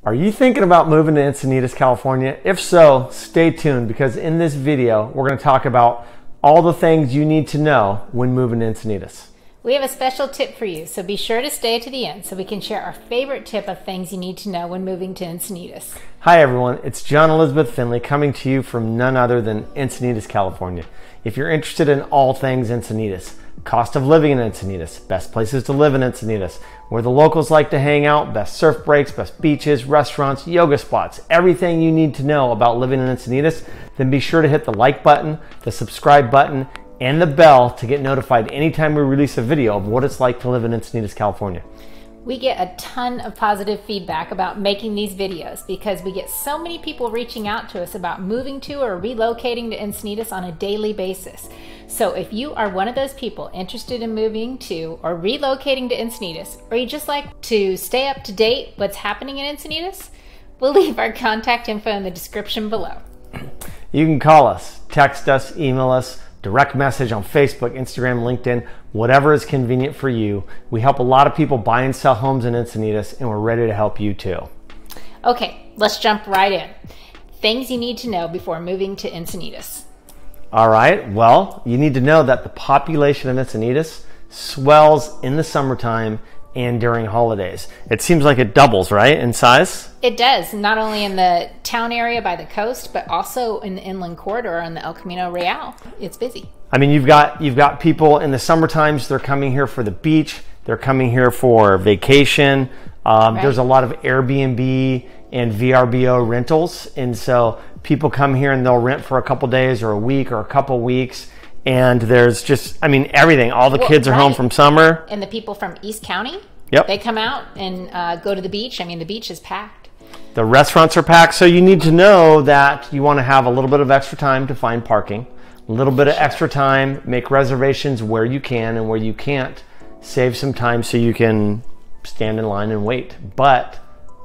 Are you thinking about moving to Encinitas, California? If so, stay tuned because in this video, we're going to talk about all the things you need to know when moving to Encinitas. We have a special tip for you, so be sure to stay to the end so we can share our favorite tip of things you need to know when moving to Encinitas. Hi everyone, it's John Elizabeth Finley coming to you from none other than Encinitas, California. If you're interested in all things Encinitas, cost of living in Encinitas, best places to live in Encinitas, where the locals like to hang out, best surf breaks, best beaches, restaurants, yoga spots, everything you need to know about living in Encinitas, then be sure to hit the like button, the subscribe button, and the bell to get notified anytime we release a video of what it's like to live in Encinitas, California. We get a ton of positive feedback about making these videos because we get so many people reaching out to us about moving to or relocating to Encinitas on a daily basis. So if you are one of those people interested in moving to or relocating to Encinitas, or you just like to stay up to date what's happening in Encinitas, we'll leave our contact info in the description below. You can call us, text us, email us, direct message on Facebook, Instagram, LinkedIn, whatever is convenient for you. We help a lot of people buy and sell homes in Encinitas, and we're ready to help you too. Okay, let's jump right in. Things you need to know before moving to Encinitas. All right, well, you need to know that the population of Encinitas swells in the summertime and during holidays. It seems like it doubles, right, in size? It does, not only in the town area by the coast, but also in the inland corridor on the El Camino Real. It's busy. I mean, you've got people in the summer times, they're coming here for the beach, they're coming here for vacation. Right. There's a lot of Airbnb and VRBO rentals, and so people come here and they'll rent for a couple days or a week or a couple weeks. And there's just, I mean, everything. All the kids are home from summer. And the people from East County, yep, they come out and go to the beach. I mean, the beach is packed. The restaurants are packed. So you need to know that you want to have a little bit of extra time to find parking, a little bit of extra time, make reservations where you can, and where you can't, save some time so you can stand in line and wait. But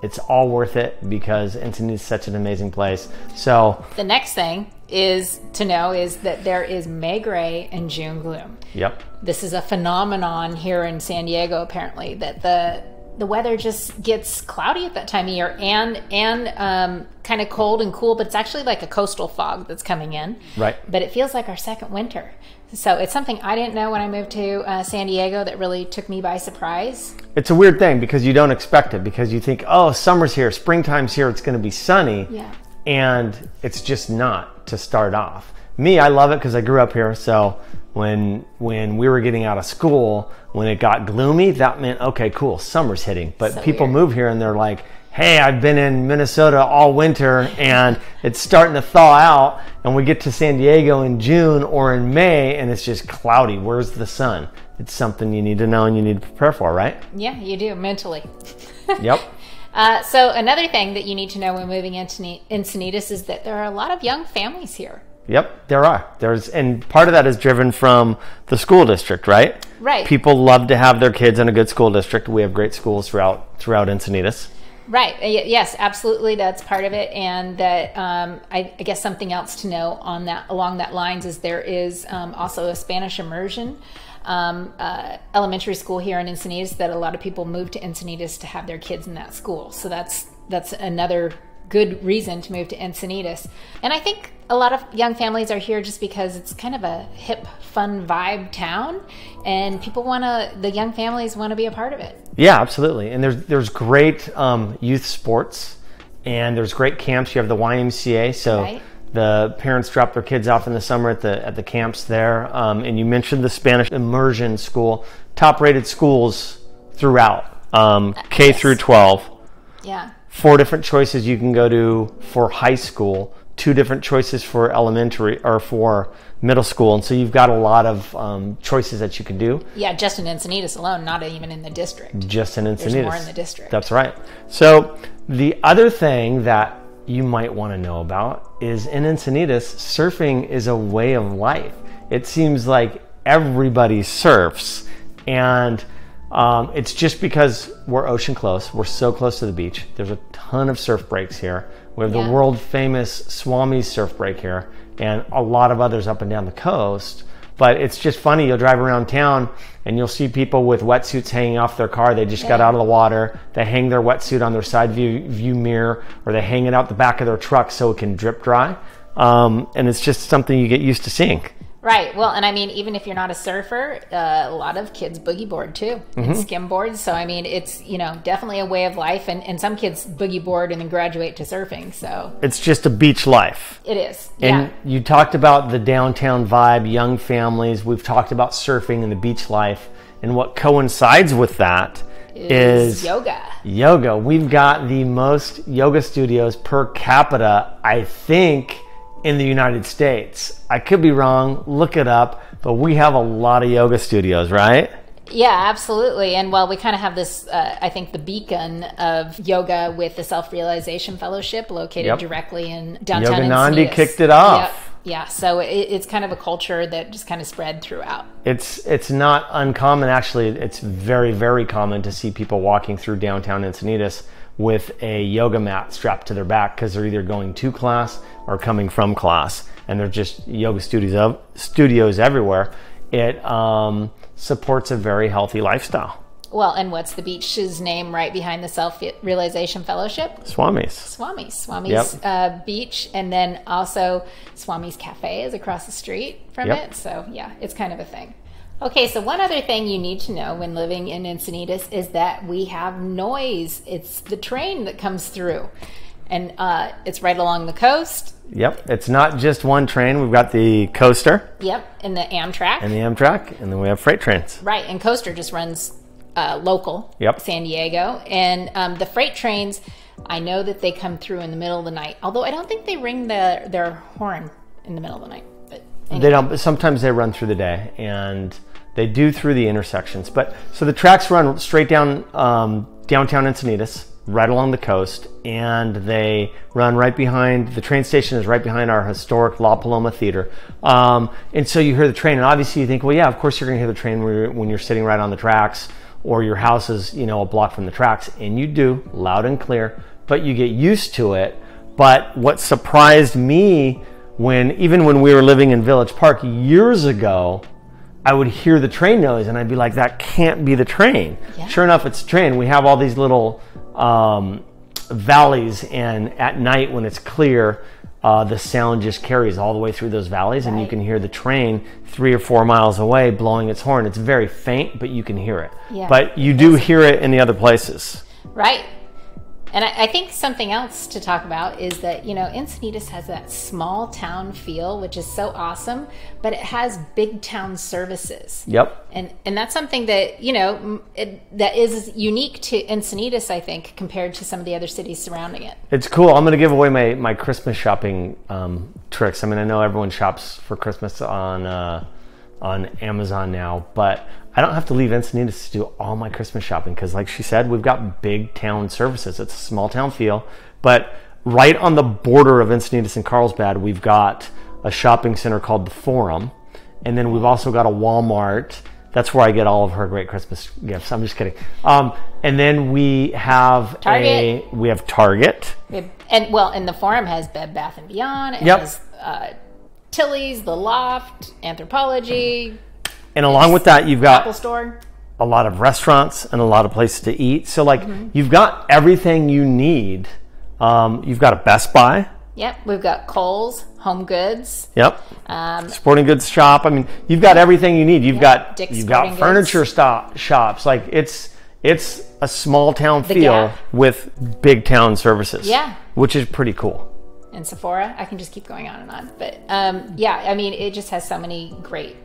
it's all worth it because Encinitas is such an amazing place. So the next thing is to know is that there is May gray and June gloom. Yep. This is a phenomenon here in San Diego, apparently, that the weather just gets cloudy at that time of year and kind of cold and cool, but it's actually like a coastal fog that's coming in. Right. But it feels like our second winter. So it's something I didn't know when I moved to San Diego that really took me by surprise. It's a weird thing because you don't expect it, because you think, oh, summer's here, springtime's here, it's going to be sunny. Yeah. And it's just not to start off. Me, I love it because I grew up here. So when we were getting out of school, when it got gloomy, that meant, okay, cool, summer's hitting. But so people weird. move here and they're like, hey, I've been in Minnesota all winter and it's starting to thaw out, and we get to San Diego in June or in May and it's just cloudy. Where's the sun? It's something you need to know and you need to prepare for, right? Yeah, you do, mentally. Yep. So another thing that you need to know when moving into Encinitas is that there are a lot of young families here. Yep, there are. And part of that is driven from the school district, right? Right. People love to have their kids in a good school district. We have great schools throughout Encinitas. Right. Yes, absolutely. That's part of it. And that I guess something else to know on that along that lines is there is also a Spanish immersion elementary school here in Encinitas that a lot of people move to Encinitas to have their kids in that school. So that's another good reason to move to Encinitas. And I think a lot of young families are here just because it's kind of a hip, fun vibe town, and people the young families want to be a part of it. Yeah, absolutely. And there's great youth sports, and there's great camps. You have the YMCA, so right. The parents drop their kids off in the summer at the camps there. And you mentioned the Spanish immersion school, top-rated schools throughout, K yes. through 12. Yeah. 4 different choices you can go to for high school, 2 different choices for elementary or for middle school. And so you've got a lot of choices that you can do. Yeah, just in Encinitas alone, not even in the district. Just in Encinitas. There's more in the district. That's right. So the other thing that you might want to know about is in Encinitas, surfing is a way of life. It seems like everybody surfs, and it's just because we're ocean close. We're so close to the beach. There's a ton of surf breaks here. We have the world famous Swami's surf break here, and a lot of others up and down the coast. But it's just funny. You'll drive around town and you'll see people with wetsuits hanging off their car. They just got out of the water. They hang their wetsuit on their side view mirror, or they hang it out the back of their truck so it can drip dry. And it's just something you get used to seeing. Right. Well, and I mean, even if you're not a surfer, a lot of kids boogie board too, and skim board. So, I mean, it's, you know, definitely a way of life. And some kids boogie board and then graduate to surfing. So it's just a beach life. It is. And you talked about the downtown vibe, young families. We've talked about surfing and the beach life. And what coincides with that is yoga. Yoga. We've got the most yoga studios per capita, I think, in the United States. I could be wrong, look it up, but we have a lot of yoga studios, right? Yeah, absolutely. And well, we kind of have this, I think, the beacon of yoga with the Self-Realization Fellowship located directly in downtown Yoganandi Encinitas. kicked it off. Yeah, so it's kind of a culture that just kind of spread throughout. It's not uncommon, actually. It's very, very common to see people walking through downtown Encinitas with a yoga mat strapped to their back because they're either going to class or coming from class, and they're just yoga studios everywhere. It supports a very healthy lifestyle. Well, and what's the beach's name right behind the Self-Realization Fellowship? Swami's. Swami's beach, and then also Swami's Cafe is across the street from it. So yeah, it's kind of a thing. Okay, so one other thing you need to know when living in Encinitas is that we have noise. It's the train that comes through, and it's right along the coast. Yep, it's not just one train. We've got the coaster. Yep, and the Amtrak. And then we have freight trains. Right, and coaster just runs local, San Diego. And the freight trains, I know that they come through in the middle of the night, although I don't think they ring their horn in the middle of the night. But anyway. They don't. Sometimes they run through the day, and they do through the intersections. But so the tracks run straight down downtown Encinitas, right along the coast, and they run right behind, the train station is right behind our historic La Paloma Theater. And so you hear the train, and obviously you think, well, yeah, of course you're going to hear the train when you're sitting right on the tracks, or your house is, you know, a block from the tracks, and you do, loud and clear, but you get used to it. But what surprised me, even when we were living in Village Park years ago, I would hear the train noise and I'd be like, that can't be the train. Yeah. Sure enough, it's a train. We have all these little valleys, and at night when it's clear, the sound just carries all the way through those valleys, and you can hear the train 3 or 4 miles away blowing its horn. It's very faint, but you can hear it. Yeah. But you do hear it in the other places. Right. And I think something else to talk about is that, you know, Encinitas has that small town feel, which is so awesome, but it has big town services. Yep. And that's something that, you know, that is unique to Encinitas, I think, compared to some of the other cities surrounding it. It's cool. I'm going to give away my Christmas shopping tricks. I mean, I know everyone shops for Christmas on Amazon now, but I don't have to leave Encinitas to do all my Christmas shopping because, like she said, we've got big town services. It's a small town feel, but right on the border of Encinitas and Carlsbad, we've got a shopping center called the Forum, and then we've also got a Walmart. That's where I get all of her great Christmas gifts. I'm just kidding. And then we have Target. Target. And the Forum has Bed Bath & Beyond. It has Tilly's, The Loft, Anthropology. And along with that, you've got Apple Store, a lot of restaurants and a lot of places to eat. So, like, you've got everything you need. You've got a Best Buy. Yep, we've got Kohl's, Home Goods. Yep. Sporting goods shop. I mean, you've got everything you need. You've got furniture shops. Like, it's a small town feel with big town services. Yeah, which is pretty cool. And Sephora. I can just keep going on and on. But yeah, I mean, it just has so many great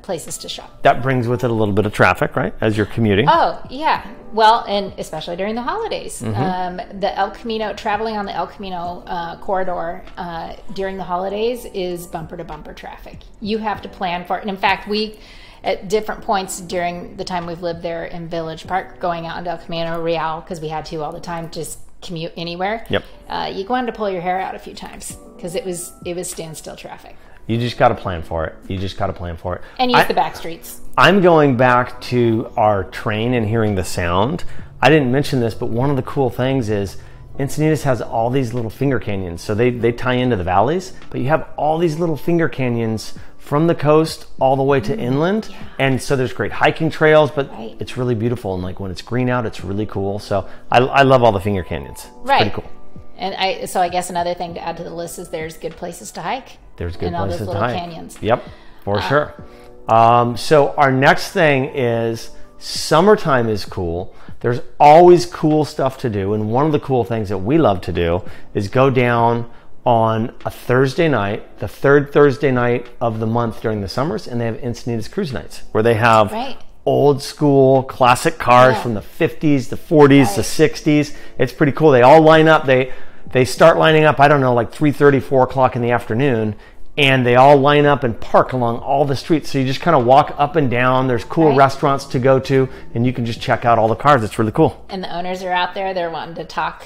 places to shop. That brings with it a little bit of traffic, right, as you're commuting? Oh, yeah. Well, and especially during the holidays. The El Camino, traveling on the El Camino corridor during the holidays is bumper-to-bumper traffic. You have to plan for it. And in fact, we, at different points during the time we've lived there in Village Park, going out into El Camino Real, because we had to all the time, just commute anywhere. Yep. You wanted to pull your hair out a few times because it was standstill traffic. You just got to plan for it. And use the back streets. I'm going back to our train and hearing the sound. I didn't mention this, but one of the cool things is Encinitas has all these little finger canyons. So they tie into the valleys, but you have all these little finger canyons from the coast all the way to inland. Yeah. And so there's great hiking trails, but it's really beautiful. And like when it's green out, it's really cool. So I love all the finger canyons. It's pretty cool. And so I guess another thing to add to the list is there's good places to hike. There's good places to hike. And all those little canyons. Yep, for sure. So our next thing is summertime is cool. There's always cool stuff to do. And one of the cool things that we love to do is go down on a Thursday night, the third Thursday night of the month during the summers, and they have Encinitas cruise nights where they have old school classic cars from the 50s, the 40s, the 60s. It's pretty cool. They all line up. They start lining up, I don't know, like 3:30, 4 o'clock in the afternoon, and they all line up and park along all the streets. So you just kind of walk up and down. There's cool restaurants to go to, and you can just check out all the cars. It's really cool. And the owners are out there. They're wanting to talk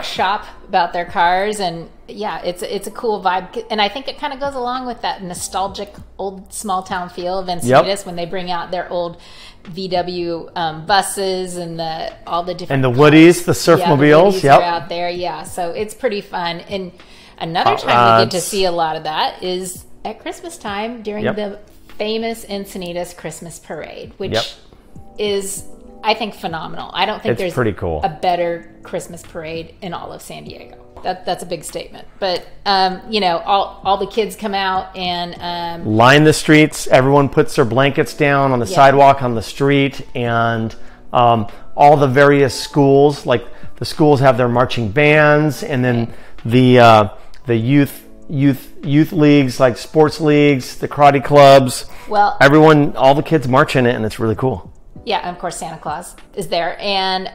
shop about their cars, and it's a cool vibe. And I think it kind of goes along with that nostalgic old small town feel of Encinitas when they bring out their old VW buses and all the different and the Woodies, the surfmobiles. Are out there. So it's pretty fun. And another time we get to see a lot of that is at Christmas time during the famous Encinitas Christmas Parade, which is, I think, phenomenal. I don't think there's pretty cool. a better Christmas parade in all of San Diego. That's a big statement. But, all the kids come out and line the streets. Everyone puts their blankets down on the sidewalk on the street. And all the various schools, like the schools have their marching bands. And then the youth leagues, like sports leagues, the karate clubs. Well, all the kids march in it, and it's really cool. Yeah, and of course Santa Claus is there, and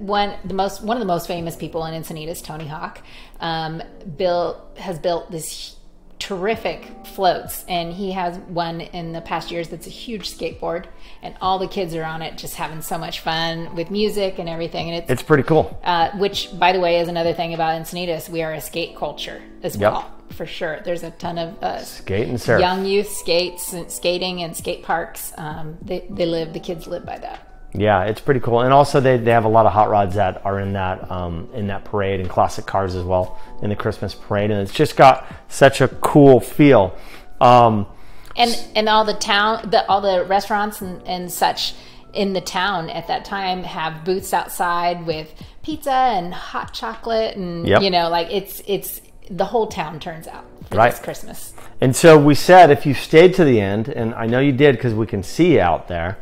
one of the most famous people in Encinitas, Tony Hawk, has built this terrific floats, and he has one in the past years that's a huge skateboard, and all the kids are on it, just having so much fun with music and everything, and it's pretty cool. Which, by the way, is another thing about Encinitas. We are a skate culture as well. For sure. There's a ton of skate and surf. Young youth skating and skate parks. The kids live by that. Yeah, it's pretty cool. And also they have a lot of hot rods that are in that parade, and classic cars as well in the Christmas parade. And it's just got such a cool feel. And all the restaurants and such in the town at that time have booths outside with pizza and hot chocolate, and it's the whole town turns out for this Christmas. And so we said if you stayed to the end, and I know you did because we can see you out there,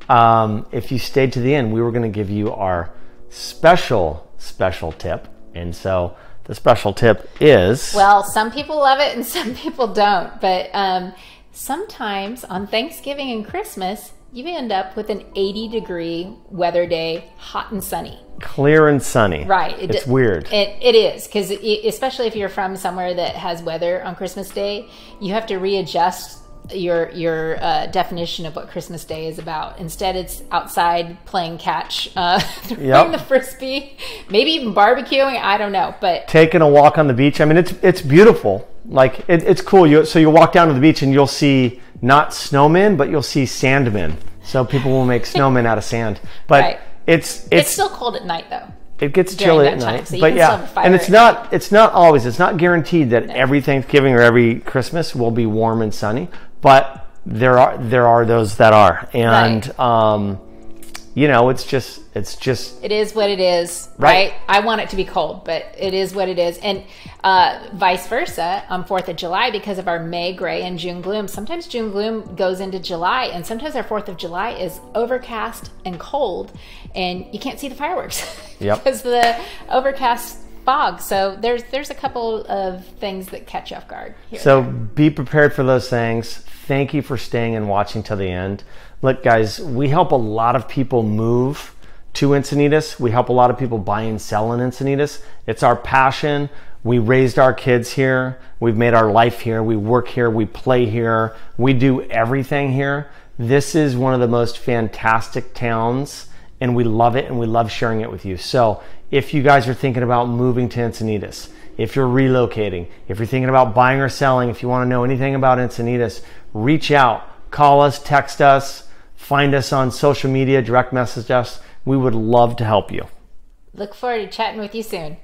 if you stayed to the end, we were going to give you our special tip. And so the special tip is... Well, some people love it and some people don't. But sometimes on Thanksgiving and Christmas, you end up with an 80-degree weather day, hot and sunny. Clear and sunny. Right. It's weird. It is, because especially if you're from somewhere that has weather on Christmas Day, you have to readjust your definition of what Christmas Day is about. Instead, it's outside playing catch, throwing the frisbee, maybe even barbecuing. I don't know, but taking a walk on the beach. I mean, it's beautiful. Like it's cool. So you walk down to the beach and you'll see not snowmen, but you'll see sandmen. So people will make snowmen out of sand, but. It's still cold at night though. It gets chilly at night, so but and it's not always. It's not guaranteed that every Thanksgiving or every Christmas will be warm and sunny. But there are those that are, and it's just it is what it is, right? I want it to be cold, but it is what it is, and vice versa on 4th of July, because of our May gray and June gloom. Sometimes June gloom goes into July, and sometimes our 4th of July is overcast and cold, and you can't see the fireworks because of the overcast fog. So there's a couple of things that catch you off guard here. So be prepared for those things. Thank you for staying and watching till the end. Look, guys, we help a lot of people move to Encinitas. We help a lot of people buy and sell in Encinitas. It's our passion. We raised our kids here. We've made our life here. We work here. We play here. We do everything here. This is one of the most fantastic towns, and we love it, and we love sharing it with you. So if you guys are thinking about moving to Encinitas, if you're relocating, if you're thinking about buying or selling, if you want to know anything about Encinitas, reach out, call us, text us, find us on social media, direct message us. We would love to help you. Look forward to chatting with you soon.